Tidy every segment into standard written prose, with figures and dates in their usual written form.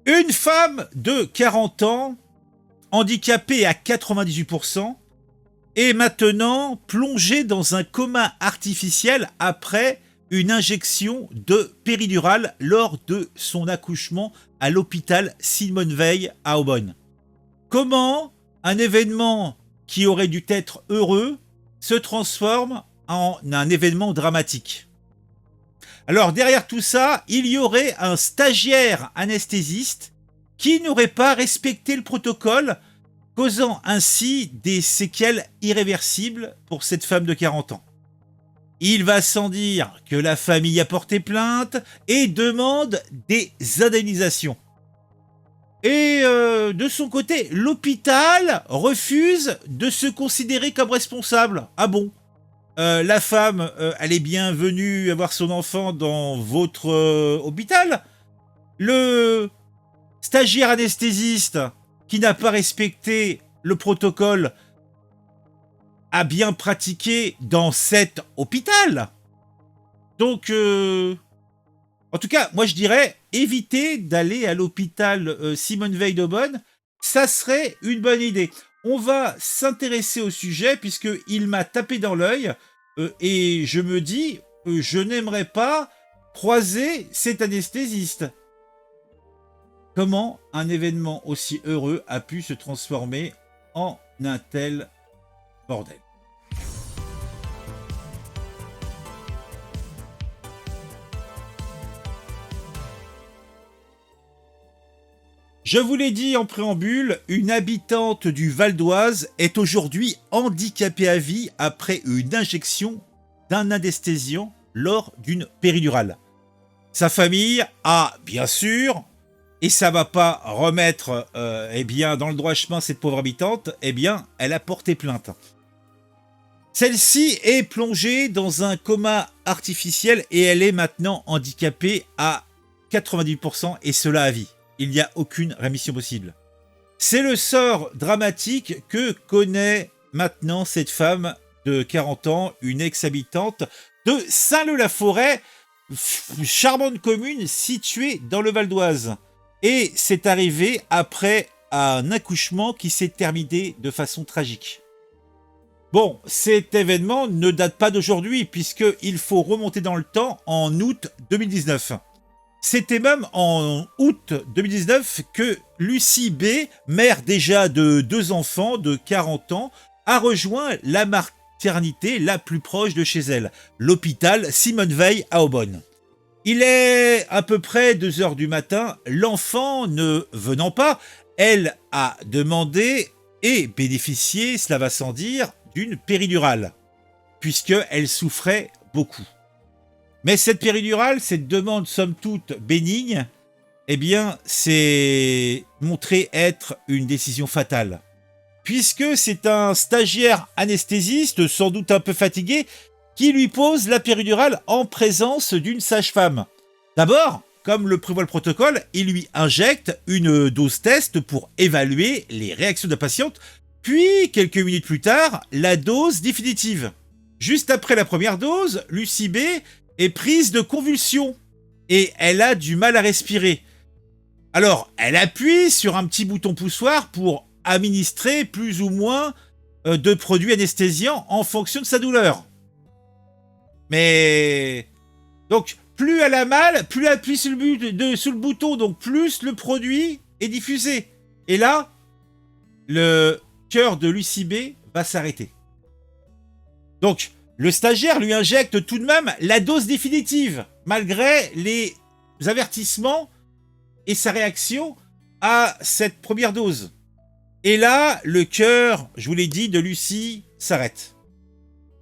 Une femme de 40 ans, handicapée à 98%, est maintenant plongée dans un coma artificiel après une injection de péridurale lors de son accouchement à l'hôpital Simone Veil à Aubonne. Comment un événement qui aurait dû être heureux se transforme en un événement dramatique? Alors derrière tout ça, il y aurait un stagiaire anesthésiste qui n'aurait pas respecté le protocole, causant ainsi des séquelles irréversibles pour cette femme de 40 ans. Il va sans dire que la famille a porté plainte et demande des indemnisations. Et de son côté, l'hôpital refuse de se considérer comme responsable. Ah bon? La femme, elle est bienvenue avoir son enfant dans votre hôpital. Le stagiaire anesthésiste qui n'a pas respecté le protocole a bien pratiqué dans cet hôpital. Donc, en tout cas, moi je dirais, éviter d'aller à l'hôpital Simone Veil d'Aubonne, ça serait une bonne idée. On va s'intéresser au sujet puisqu'il m'a tapé dans l'œil et je me dis, je n'aimerais pas croiser cet anesthésiste. Comment un événement aussi heureux a pu se transformer en un tel bordel? Je vous l'ai dit en préambule, une habitante du Val d'Oise est aujourd'hui handicapée à vie après une injection d'un anesthésiant lors d'une péridurale. Sa famille a, bien sûr, et ça va pas remettre dans le droit chemin cette pauvre habitante, elle a porté plainte. Celle-ci est plongée dans un coma artificiel et elle est maintenant handicapée à 90% et cela à vie. Il n'y a aucune rémission possible. C'est le sort dramatique que connaît maintenant cette femme de 40 ans, une ex-habitante de Saint-Leu-la-Forêt, charmante commune située dans le Val d'Oise. Et c'est arrivé après un accouchement qui s'est terminé de façon tragique. Bon, cet événement ne date pas d'aujourd'hui puisqu'il faut remonter dans le temps en août 2019. C'était même en août 2019 que Lucie B, mère déjà de 2 enfants de 40 ans, a rejoint la maternité la plus proche de chez elle, l'hôpital Simone Veil à Aubonne. Il est à peu près 2 heures du matin, l'enfant ne venant pas, elle a demandé et bénéficié, cela va sans dire, d'une péridurale, puisqu'elle souffrait beaucoup. Mais cette péridurale, cette demande somme toute bénigne, c'est montré être une décision fatale. Puisque c'est un stagiaire anesthésiste, sans doute un peu fatigué, qui lui pose la péridurale en présence d'une sage-femme. D'abord, comme le prévoit le protocole, il lui injecte une dose test pour évaluer les réactions de la patiente, puis, quelques minutes plus tard, la dose définitive. Juste après la première dose, Lucie B est prise de convulsions et elle a du mal à respirer. Alors, elle appuie sur un petit bouton poussoir pour administrer plus ou moins de produits anesthésiants en fonction de sa douleur. Mais donc, plus elle a mal, plus elle appuie sur le bouton, donc plus le produit est diffusé. Et là, le cœur de Lucie B va s'arrêter. Donc, le stagiaire lui injecte tout de même la dose définitive, malgré les avertissements et sa réaction à cette première dose. Et là, le cœur, je vous l'ai dit, de Lucie s'arrête.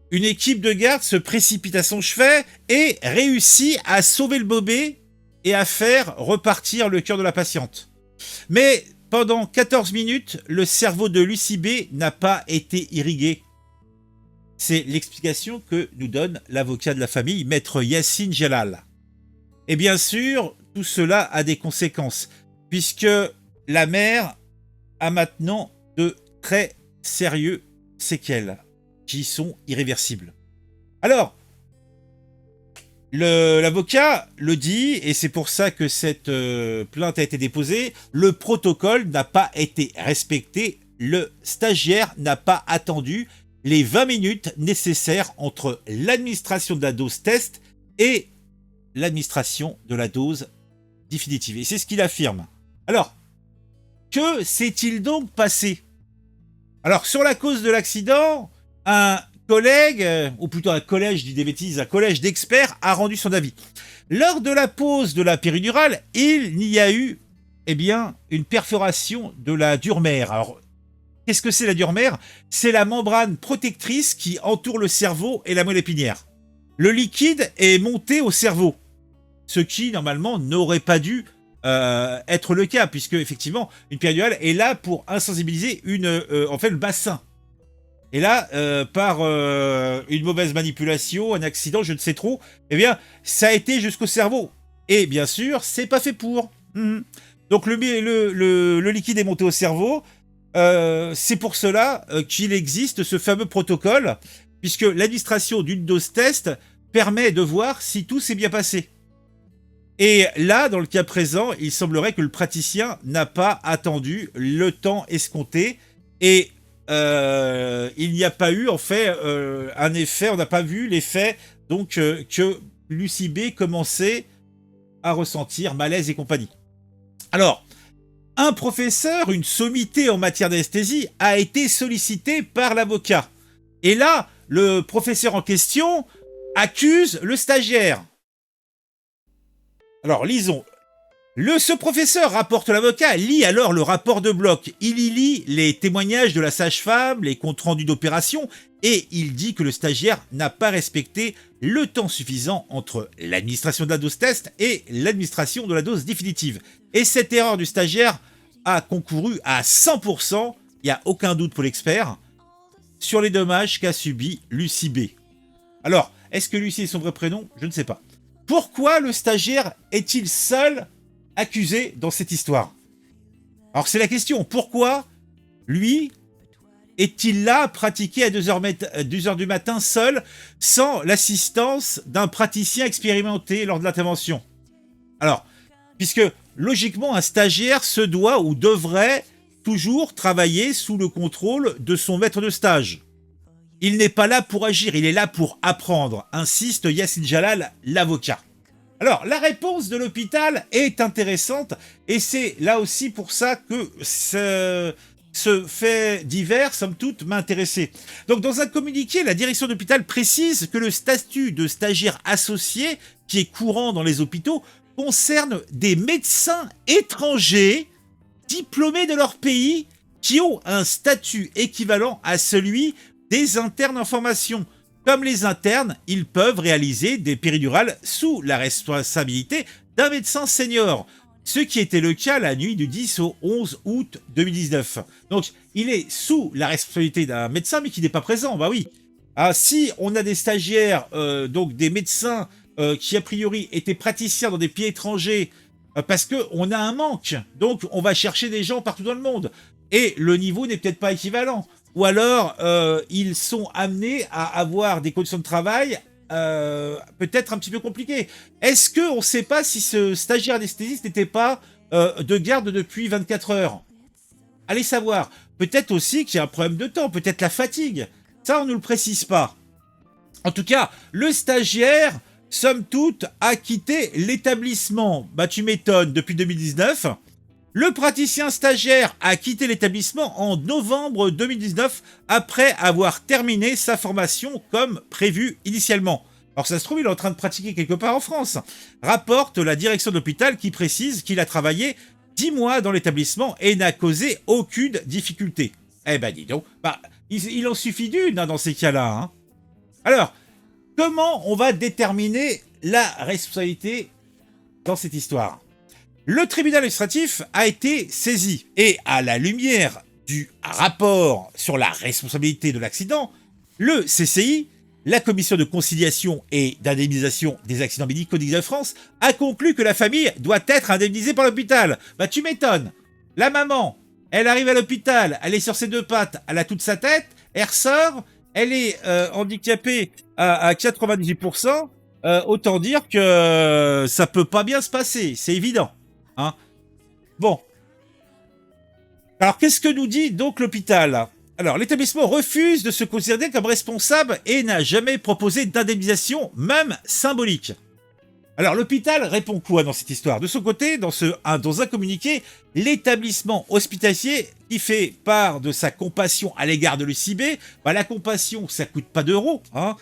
Une équipe de garde se précipite à son chevet et réussit à sauver le bébé et à faire repartir le cœur de la patiente. Mais pendant 14 minutes, le cerveau de Lucie B n'a pas été irrigué. C'est l'explication que nous donne l'avocat de la famille, maître Yassine Jalal. Et bien sûr, tout cela a des conséquences, puisque la mère a maintenant de très sérieux séquelles qui sont irréversibles. Alors, L'avocat le dit, et c'est pour ça que cette plainte a été déposée, le protocole n'a pas été respecté, le stagiaire n'a pas attendu les 20 minutes nécessaires entre l'administration de la dose test et l'administration de la dose définitive. Et c'est ce qu'il affirme. Alors, que s'est-il donc passé? Alors, sur la cause de l'accident, un collègue, ou plutôt un collège, je dis des bêtises, un collège d'experts a rendu son avis. Lors de la pose de la péridurale, il n'y a eu, eh bien, une perforation de la dure mère. Alors, qu'est-ce que c'est la dure mère? C'est la membrane protectrice qui entoure le cerveau et la moelle épinière. Le liquide est monté au cerveau, ce qui, normalement, n'aurait pas dû être le cas, puisque, effectivement, une péridurale est là pour insensibiliser en fait, le bassin. Et là, par une mauvaise manipulation, un accident, je ne sais trop, eh bien, ça a été jusqu'au cerveau. Et bien sûr, c'est pas fait pour. Donc le liquide est monté au cerveau. C'est pour cela qu'il existe ce fameux protocole, puisque l'administration d'une dose test permet de voir si tout s'est bien passé. Et là, dans le cas présent, il semblerait que le praticien n'a pas attendu le temps escompté et il n'y a pas eu en fait un effet, on n'a pas vu l'effet donc que Lucie B commençait à ressentir malaise et compagnie. Alors, un professeur, une sommité en matière d'anesthésie, a été sollicité par l'avocat. Et là, le professeur en question accuse le stagiaire. Alors, lisons. Ce professeur, rapporte l'avocat, lit alors le rapport de bloc. Il y lit les témoignages de la sage-femme, les comptes rendus d'opération, et il dit que le stagiaire n'a pas respecté le temps suffisant entre l'administration de la dose test et l'administration de la dose définitive. Et cette erreur du stagiaire a concouru à 100%, il n'y a aucun doute pour l'expert, sur les dommages qu'a subi Lucie B. Alors, est-ce que Lucie est son vrai prénom? Je ne sais pas. Pourquoi le stagiaire est-il seul accusé dans cette histoire? Alors c'est la question. Pourquoi lui est-il là pratiqué à 2h du matin seul, sans l'assistance d'un praticien expérimenté lors de l'intervention? Alors, puisque logiquement un stagiaire se doit ou devrait toujours travailler sous le contrôle de son maître de stage. Il n'est pas là pour agir, il est là pour apprendre, insiste Yassine Jalal, l'avocat. Alors, la réponse de l'hôpital est intéressante, et c'est là aussi pour ça que ce fait divers, somme toute, m'a intéressé. Donc, dans un communiqué, la direction de l'hôpital précise que le statut de stagiaire associé, qui est courant dans les hôpitaux, concerne des médecins étrangers diplômés de leur pays qui ont un statut équivalent à celui des internes en formation. Comme les internes, ils peuvent réaliser des péridurales sous la responsabilité d'un médecin senior, ce qui était le cas la nuit du 10 au 11 août 2019. Donc, il est sous la responsabilité d'un médecin, mais qui n'est pas présent. Bah oui. Ah, si on a des stagiaires, donc des médecins qui a priori étaient praticiens dans des pays étrangers, parce qu'on a un manque, donc on va chercher des gens partout dans le monde, et le niveau n'est peut-être pas équivalent. Ou alors, ils sont amenés à avoir des conditions de travail peut-être un petit peu compliquées. Est-ce qu'on ne sait pas si ce stagiaire anesthésiste n'était pas de garde depuis 24 heures? Allez savoir. Peut-être aussi qu'il y a un problème de temps, peut-être la fatigue. Ça, on ne nous le précise pas. En tout cas, le stagiaire, somme toute, a quitté l'établissement. Bah, tu m'étonnes, depuis 2019. Le praticien stagiaire a quitté l'établissement en novembre 2019 après avoir terminé sa formation comme prévu initialement. Alors ça se trouve, il est en train de pratiquer quelque part en France. Rapporte la direction de l'hôpital qui précise qu'il a travaillé 10 mois dans l'établissement et n'a causé aucune difficulté. Eh ben dis donc, il en suffit d'une dans ces cas-là. Hein. Alors, comment on va déterminer la responsabilité dans cette histoire ? Le tribunal administratif a été saisi et à la lumière du rapport sur la responsabilité de l'accident, le CCI, la commission de conciliation et d'indemnisation des accidents médicaux d'Île-de-France, a conclu que la famille doit être indemnisée par l'hôpital. Bah tu m'étonnes. La maman, elle arrive à l'hôpital, elle est sur ses deux pattes, elle a toute sa tête, elle ressort, elle est handicapée à 98%. autant dire que ça peut pas bien se passer, c'est évident. Hein. Bon. Alors, qu'est-ce que nous dit donc l'hôpital? Alors, l'établissement refuse de se considérer comme responsable et n'a jamais proposé d'indemnisation, même symbolique. Alors, l'hôpital répond quoi dans cette histoire? De son côté, dans un communiqué, l'établissement hospitalier, qui fait part de sa compassion à l'égard de l'UCB, la compassion, ça coûte pas d'euros, hein,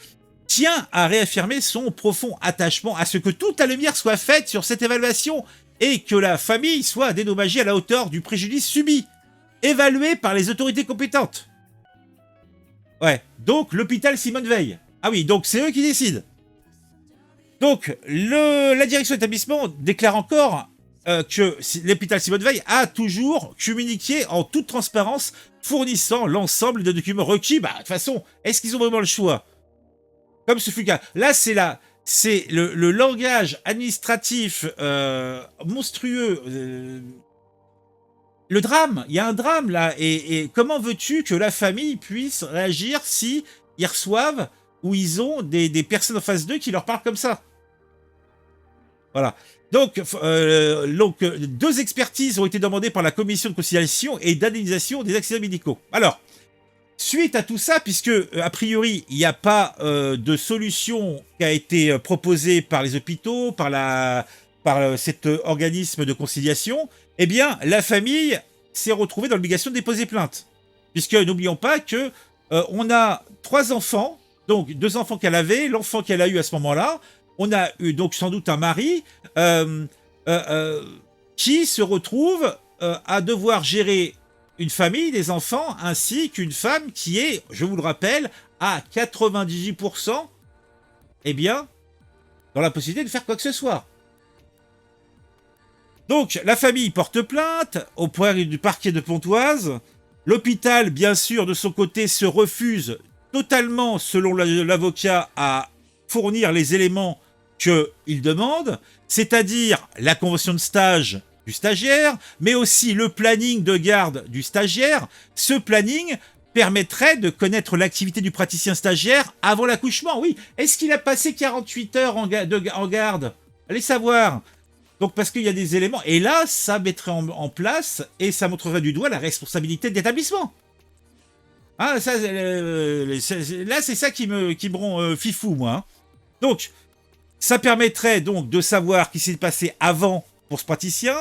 tient à réaffirmer son profond attachement à ce que toute la lumière soit faite sur cette évaluation et que la famille soit dédommagée à la hauteur du préjudice subi, évalué par les autorités compétentes. Ouais, donc l'hôpital Simone Veil. Ah oui, donc c'est eux qui décident. Donc, la direction d'établissement déclare encore que l'hôpital Simone Veil a toujours communiqué en toute transparence, fournissant l'ensemble des documents requis. De toute façon, est-ce qu'ils ont vraiment le choix? Comme ce fut le cas. Là, c'est le langage administratif monstrueux. Le drame, il y a un drame là. Et comment veux-tu que la famille puisse réagir si ils reçoivent ou ils ont des personnes en face d'eux qui leur parlent comme ça? Voilà. Donc, deux expertises ont été demandées par la commission de conciliation et d'indemnisation des accidents médicaux. Alors, suite à tout ça, puisque a priori il n'y a pas de solution qui a été proposée par les hôpitaux, par cet organisme de conciliation, eh bien la famille s'est retrouvée dans l'obligation de déposer plainte. Puisque n'oublions pas que on a 3 enfants, donc 2 enfants qu'elle avait, l'enfant qu'elle a eu à ce moment-là. On a eu donc sans doute un mari qui se retrouve à devoir gérer une famille, des enfants, ainsi qu'une femme qui est, je vous le rappelle, à 98%, eh bien, dans la possibilité de faire quoi que ce soit. Donc, la famille porte plainte au du parquet de Pontoise. L'hôpital, bien sûr, de son côté, se refuse totalement, selon l'avocat, à fournir les éléments qu'il demande, c'est-à-dire la convention de stage du stagiaire, mais aussi le planning de garde du stagiaire. Ce planning permettrait de connaître l'activité du praticien stagiaire avant l'accouchement. Oui, est-ce qu'il a passé 48 heures en garde? Allez savoir. Donc parce qu'il y a des éléments, et là, ça mettrait en place, et ça montrerait du doigt la responsabilité de l'établissement. Hein, là, c'est ça qui me rend fifou, moi. Hein. Donc, ça permettrait donc de savoir qui s'est passé avant pour ce praticien.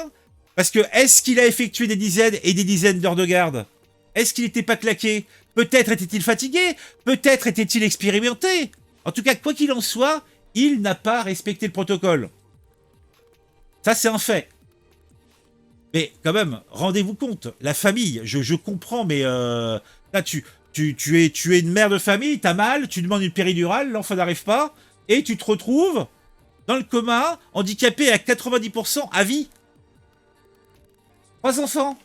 Parce que est-ce qu'il a effectué des dizaines et des dizaines d'heures de garde? Est-ce qu'il n'était pas claqué? Peut-être était-il fatigué? Peut-être était-il expérimenté? En tout cas, quoi qu'il en soit, il n'a pas respecté le protocole. Ça, c'est un fait. Mais quand même, rendez-vous compte, la famille, je comprends, mais là, tu es une mère de famille, t'as mal, tu demandes une péridurale, l'enfant n'arrive pas, et tu te retrouves dans le coma, handicapé à 90% à vie. 3 enfants.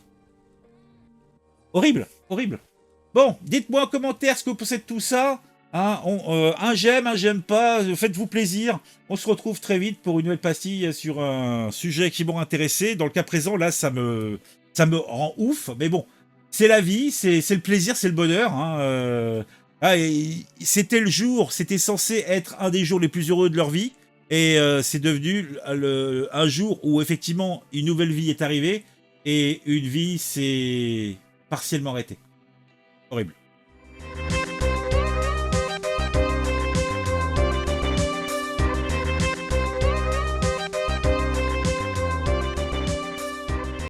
Horrible, horrible. Bon, dites-moi en commentaire ce que vous pensez de tout ça. Hein, un j'aime pas, faites-vous plaisir. On se retrouve très vite pour une nouvelle pastille sur un sujet qui m'aura intéressé. Dans le cas présent, là, ça me rend ouf. Mais bon, c'est la vie, c'est le plaisir, c'est le bonheur. Hein, c'était le jour, c'était censé être un des jours les plus heureux de leur vie. Et c'est devenu un jour où effectivement une nouvelle vie est arrivée. Et une vie s'est partiellement arrêtée. Horrible.